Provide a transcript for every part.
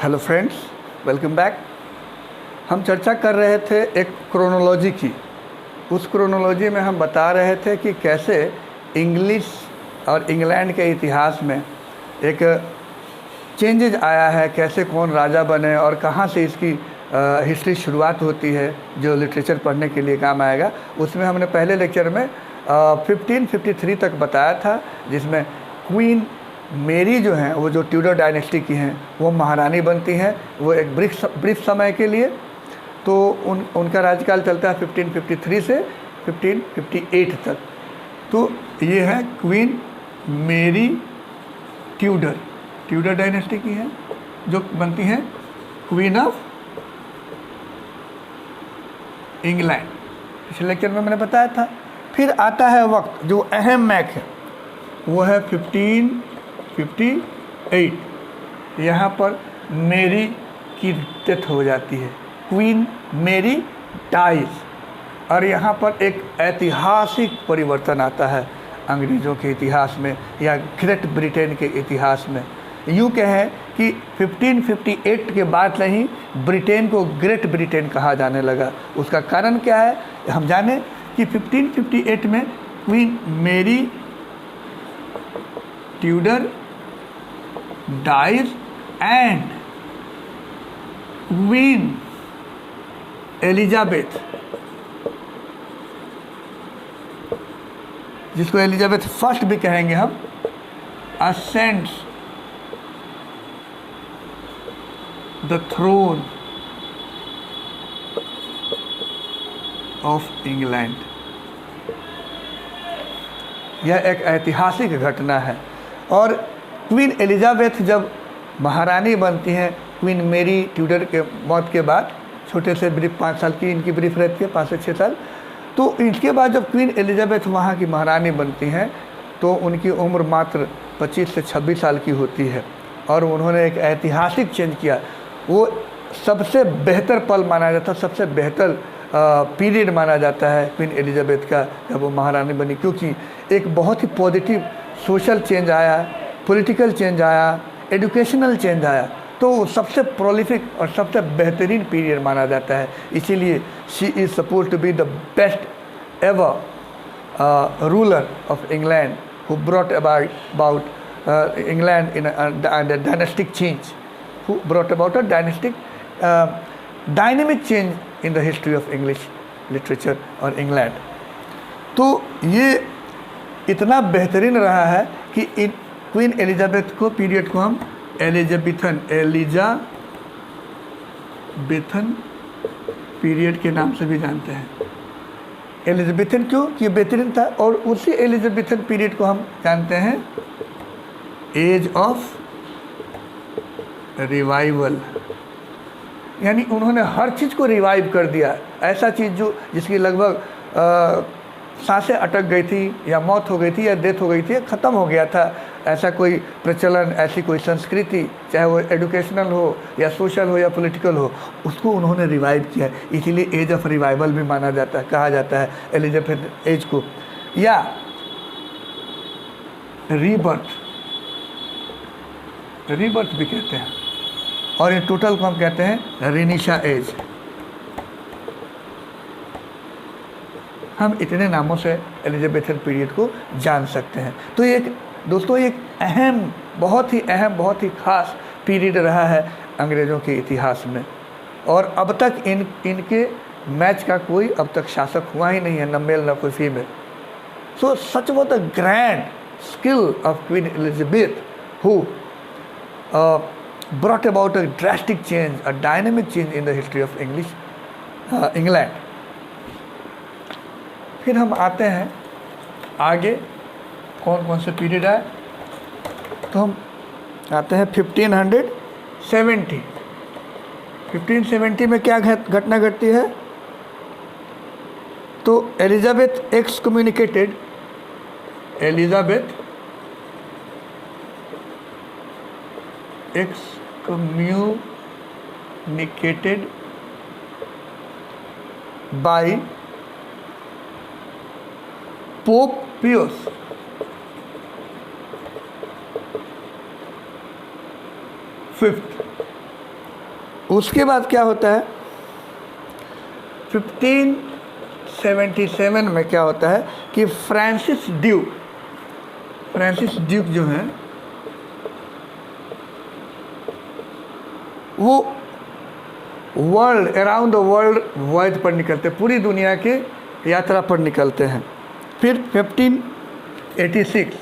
Hello friends, welcome back. हम चर्चा कर रहे थे एक क्रोनोलॉजी की। उस क्रोनोलॉजी में हम बता रहे थे कि कैसे इंग्लिश और इंग्लैंड के इतिहास में एक चेंजेज आया है, कैसे कौन राजा बने और कहाँ से इसकी हिस्ट्री शुरुआत होती है, जो लिटरेचर पढ़ने के लिए काम आएगा। उसमें हमने पहले लेक्चर में 1553 तक बताया था, जिसमें क्वीन मेरी जो हैं वो जो ट्यूडर डायनेस्टी की हैं वो महारानी बनती हैं, वो एक ब्रीफ समय के लिए। तो उनका राज्यकाल चलता है 1553 से 1558 तक। तो ये है क्वीन मेरी ट्यूडर डायनेस्टी की हैं, जो बनती हैं क्वीन ऑफ इंग्लैंड। पिछले लेक्चर में मैंने बताया था। फिर आता है वक्त जो अहम मैक है, वो है 1558। यहाँ पर मेरी की डेथ हो जाती है, क्वीन मेरी डाइज, और यहाँ पर एक ऐतिहासिक परिवर्तन आता है अंग्रेज़ों के इतिहास में या ग्रेट ब्रिटेन के इतिहास में। यूँ कहें कि 1558 के बाद से ही ब्रिटेन को ग्रेट ब्रिटेन कहा जाने लगा। उसका कारण क्या है हम जाने कि 1558 में Queen Mary Tudor dies and Queen Elizabeth, जिसको एलिजाबेथ फर्स्ट भी कहेंगे हम, ascends the throne of England. यह एक ऐतिहासिक घटना है। और क्वीन एलिजाबेथ जब महारानी बनती हैं, क्वीन मेरी ट्यूडर के मौत के बाद, छोटे से ब्रीफ 5 साल की इनकी ब्रीफ रहती है, 5 से 6 साल। तो इसके बाद जब क्वीन एलिजाबेथ वहाँ की महारानी बनती हैं तो उनकी उम्र मात्र 25 से 26 साल की होती है, और उन्होंने एक ऐतिहासिक चेंज किया। वो सबसे बेहतर पल माना जाता है, सबसे बेहतर पीरियड माना जाता है क्वीन एलिजाबेथ का, जब वो महारानी बनी, क्योंकि एक बहुत ही पॉजिटिव सोशल चेंज आया, पॉलिटिकल चेंज आया, एजुकेशनल चेंज आया। तो सबसे प्रोलिफिक और सबसे बेहतरीन पीरियड माना जाता है। इसीलिए she is supposed to be the best ever ruler of England who brought about England in dynastic change, who brought about a dynastic dynamic change in the history of English literature और England. तो ये इतना बेहतरीन रहा है कि इन queen Elizabeth को period को हम एलिजाबेथन पीरियड के नाम से भी जानते हैं। एलिजाबेथन क्यों? कि बेहतरीन था। और उसी एलिजाबेथन पीरियड को हम जानते हैं एज ऑफ रिवाइवल, यानी उन्होंने हर चीज़ को रिवाइव कर दिया। ऐसा चीज़ जो जिसकी लगभग सांसें अटक गई थी या मौत हो गई थी या डेथ हो गई थी, ख़त्म हो गया था। ऐसा कोई प्रचलन, ऐसी कोई संस्कृति, चाहे वो एजुकेशनल हो या सोशल हो या पॉलिटिकल हो, उसको उन्होंने रिवाइव किया। इसीलिए एज ऑफ रिवाइवल भी माना जाता है, कहा जाता है एलिजाबेथ एज को, या रीबर्थ भी कहते हैं। और ये टोटल को हम कहते हैं रेनिशा एज। हम इतने नामों से एलिजाबेथन पीरियड को जान सकते हैं। तो ये दोस्तों एक अहम, बहुत ही अहम, बहुत ही खास पीरियड रहा है अंग्रेज़ों के इतिहास में। और अब तक इनके मैच का कोई अब तक शासक हुआ ही नहीं है, न मेल न कोई female. So such was the grand skill of queen Elizabeth who brought about a drastic change, a dynamic change in the history of England. फिर हम आते हैं आगे, कौन कौन से पीरियड आए। तो हम आते हैं 1570। 1570 में क्या घटना घटती है? तो Elizabeth excommunicated by Pope Pius fifth उसके बाद क्या होता है, 1577 में क्या होता है कि फ्रांसिस ड्यूक जो हैं वो अराउंड द वर्ल्ड वॉयज पर निकलते, पूरी दुनिया के यात्रा पर निकलते हैं। फिर 1586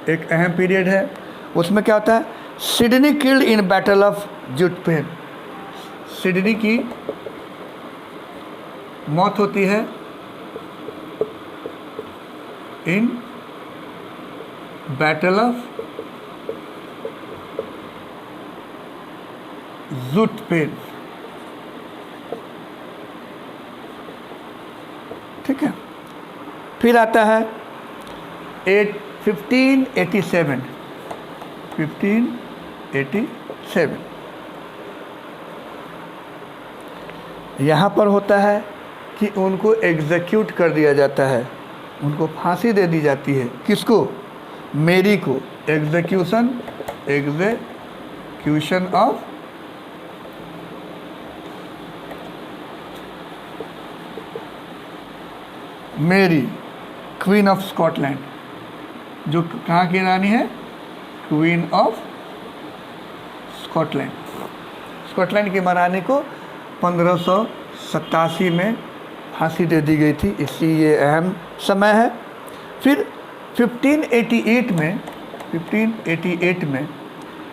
एक अहम पीरियड है, उसमें क्या होता है, Sidney killed in battle of Zutphen, Sidney की मौत होती है इन बैटल ऑफ जुटपेन। ठीक है। फिर आता है 1587 यहाँ पर होता है कि उनको एग्जीक्यूट कर दिया जाता है, उनको फांसी दे दी जाती है। किसको? मेरी को। एग्जीक्यूशन ऑफ मेरी, क्वीन ऑफ स्कॉटलैंड, जो कहाँ की रानी है? क्वीन ऑफ स्कॉटलैंड की महारानी को 1587 में फांसी दे दी गई थी, इसलिए ये अहम समय है। फिर 1588 में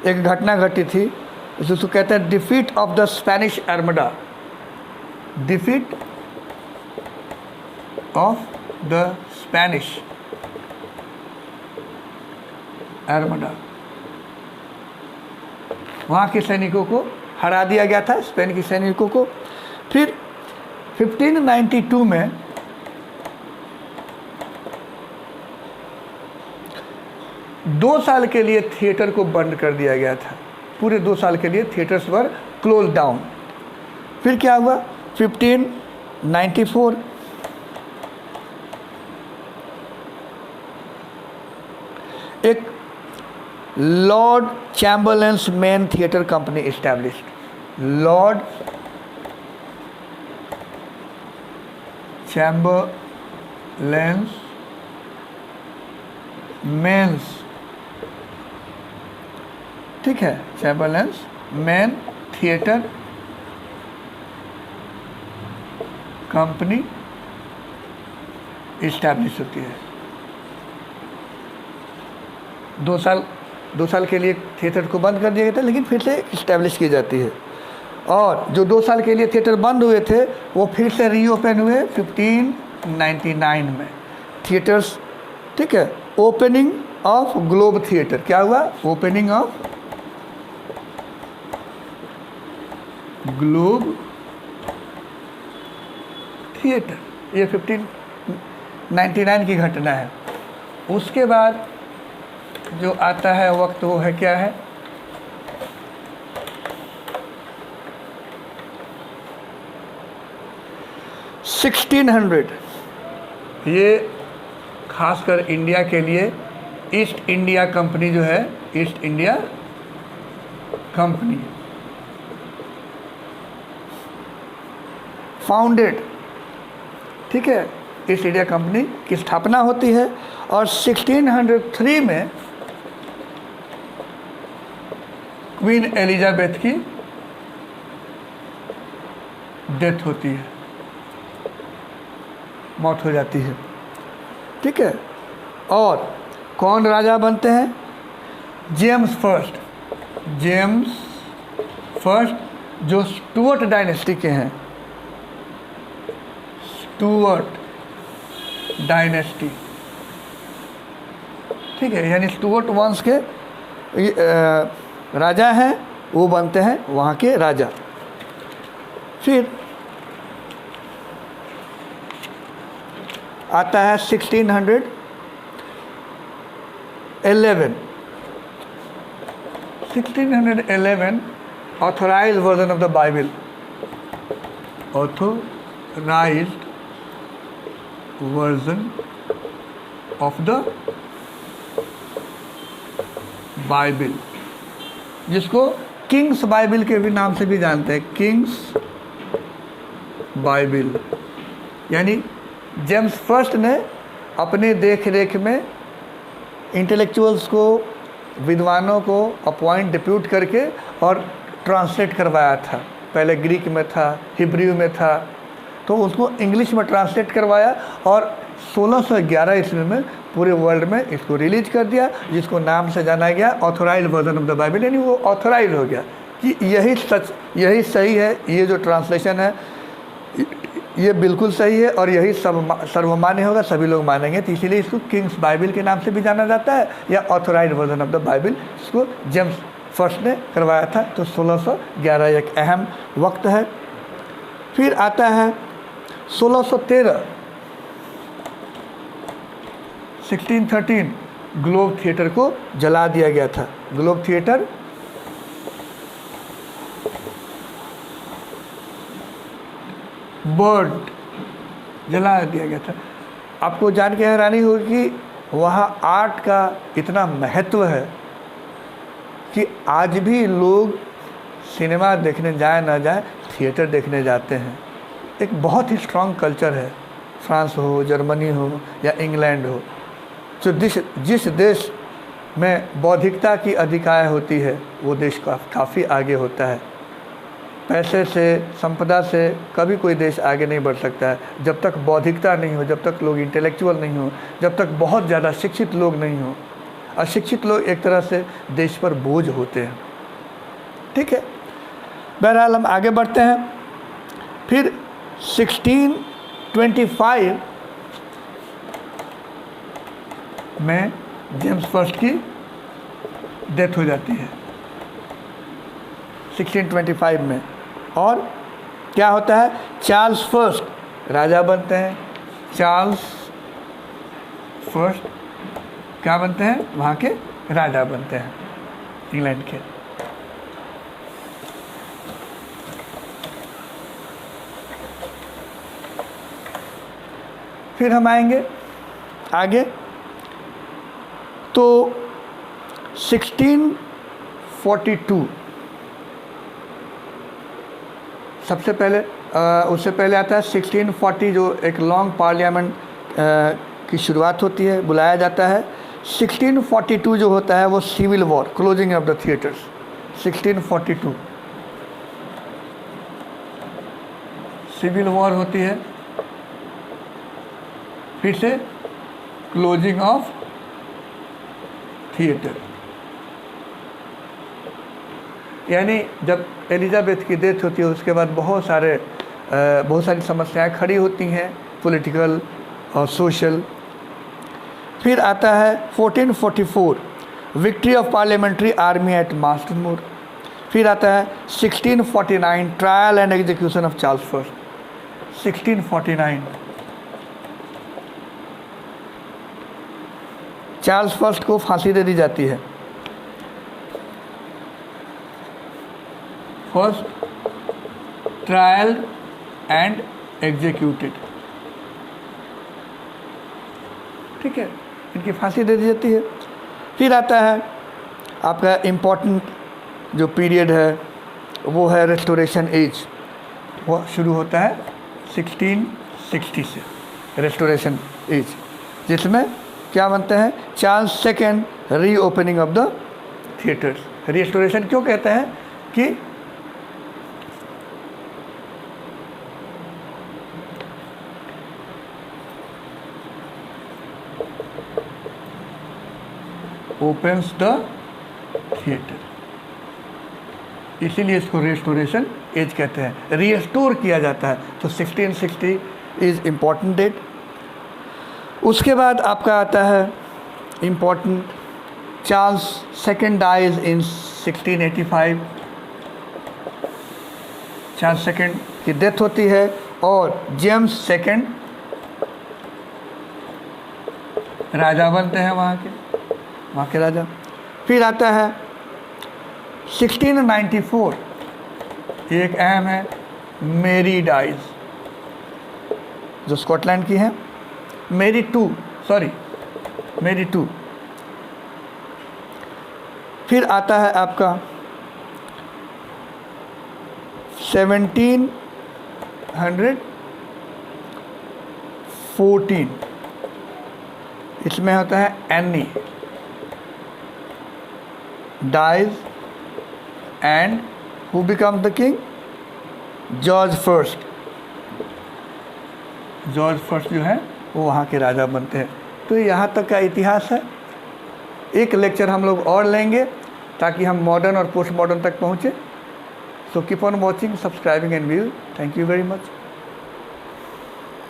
एक घटना घटी थी, जिसको कहते हैं defeat of the Spanish armada, defeat of the Spanish armada. वहाँ के सैनिकों को हरा दिया गया था, स्पेन के सैनिकों को। फिर 1592 में दो साल के लिए थिएटर को बंद कर दिया गया था, पूरे 2 साल के लिए थिएटर्स वर क्लोज डाउन। फिर क्या हुआ? 1594 एक Lord Chamberlain's Men theatre company established, Lord Chamberlain's Men's, ठीक है, Chamberlain's Men theatre company establish होती है। 2 साल के लिए थिएटर को बंद कर दिया गया था, लेकिन फिर से इस्टेब्लिश की जाती है। और जो 2 साल के लिए थिएटर बंद हुए थे वो फिर से रीओपन हुए 1599 में थिएटर्स। ठीक है। ओपनिंग ऑफ ग्लोब थिएटर, क्या हुआ? ओपनिंग ऑफ ग्लोब थिएटर, ये 1599 की घटना है। उसके बाद जो आता है वक्त वो है, क्या है? ये खासकर इंडिया के लिए ईस्ट इंडिया कंपनी जो है, ईस्ट इंडिया कंपनी फाउंडेड, ठीक है, ईस्ट इंडिया कंपनी की स्थापना होती है। और 1603 में क्वीन एलिजाबेथ की डेथ होती है, मौत हो जाती है। ठीक है। और कौन राजा बनते हैं? जेम्स फर्स्ट जो स्टुअर्ट डायनेस्टी के हैं, स्टुअर्ट डायनेस्टी, ठीक है, यानी स्टुअर्ट वंश के राजा हैं, वो बनते हैं वहाँ के राजा। फिर आता है 1611 authorised version of the Bible, authorised version of the Bible, जिसको किंग्स बाइबिल के भी नाम से भी जानते हैं, किंग्स बाइबिल। यानी जेम्स फर्स्ट ने अपने देख रेख में इंटेलेक्चुअल्स को, विद्वानों को अपॉइंट डिप्यूट करके और ट्रांसलेट करवाया था। पहले ग्रीक में था, हिब्रू में था, तो उसको इंग्लिश में ट्रांसलेट करवाया और 1611 ईस्वी में पूरे वर्ल्ड में इसको रिलीज कर दिया, जिसको नाम से जाना गया authorised version of the Bible. यानी वो ऑथोराइज हो गया कि यही सच, यही सही है, ये जो ट्रांसलेशन है ये बिल्कुल सही है और यही सर्वमान्य होगा, सभी लोग मानेंगे। तो इसीलिए इसको किंग्स बाइबिल के नाम से भी जाना जाता है या authorised version of the Bible, इसको जेम्स फर्स्ट ने करवाया था। तो 1611 एक अहम वक्त है। फिर आता है 1613, 1613 ग्लोब थिएटर को जला दिया गया था। ग्लोब थिएटर बर्ड जला दिया गया था। आपको जान के हैरानी होगी कि वहाँ आर्ट का इतना महत्व है कि आज भी लोग सिनेमा देखने जाए ना जाए, थिएटर देखने जाते हैं। एक बहुत ही स्ट्रॉन्ग कल्चर है, फ्रांस हो, जर्मनी हो या इंग्लैंड हो, जो जिस देश में बौद्धिकता की अधिकाय होती है वो देश काफ़ी आगे होता है। पैसे से, संपदा से कभी कोई देश आगे नहीं बढ़ सकता है जब तक बौद्धिकता नहीं हो, जब तक लोग इंटेलेक्चुअल नहीं हो, जब तक बहुत ज़्यादा शिक्षित लोग नहीं हो। अशिक्षित लोग एक तरह से देश पर बोझ होते हैं। ठीक है, बहरहाल हम आगे बढ़ते हैं। फिर 1625 में जेम्स फर्स्ट की डेथ हो जाती है, 1625 में। और क्या होता है, चार्ल्स फर्स्ट राजा बनते हैं। चार्ल्स फर्स्ट क्या बनते हैं, वहाँ के राजा बनते हैं इंग्लैंड के। फिर हम आएंगे आगे तो 1642 सबसे पहले, उससे पहले आता है 1640 जो एक लॉन्ग पार्लियामेंट की शुरुआत होती है, बुलाया जाता है। 1642 जो होता है वो civil war, closing of the theatres. 1642 civil war होती है, फिर से क्लोजिंग ऑफ थिएटर। यानी जब एलिजाबेथ की डेथ होती है उसके बाद बहुत सारी समस्याएं खड़ी होती हैं, पॉलिटिकल और सोशल। फिर आता है 1444 victory of parliamentary army at Marston Moor. फिर आता है 1649 trial and execution of Charles first. 1649 Charles first को फांसी दे दी जाती है। फर्स्ट ट्रायल एंड एग्जीक्यूटेड, ठीक है, इनकी फांसी दे दी जाती है। फिर आता है आपका इम्पोर्टेंट जो पीरियड है वो है रेस्टोरेशन एज। वो शुरू होता है 1660 से, रेस्टोरेशन एज, जिसमें क्या बनते हैं, Charles second reopening of the theatres. Restoration क्यों कहते हैं कि ओपन्स द थिएटर, इसीलिए इसको रेस्टोरेशन एज कहते हैं। रीस्टोर किया जाता है, तो 1660 इज इम्पॉर्टेंट डेट। उसके बाद आपका आता है important, Charles second dies in 1685। Charles second की डेथ होती है और जेम्स सेकेंड राजा बनते हैं वहाँ के राजा। फिर आता है 1694, एक अहम है, मेरी डाइज, जो स्कॉटलैंड की है। मेरी टू। फिर आता है आपका 1714, इसमें होता है Anne dies and who become the king? George first. George first जो है वो वहाँ के राजा बनते हैं। तो यहाँ तक का इतिहास है। एक लेक्चर हम लोग और लेंगे ताकि हम मॉडर्न और पोस्ट मॉडर्न तक पहुँचे। So keep on watching, subscribing and view. Thank you very much.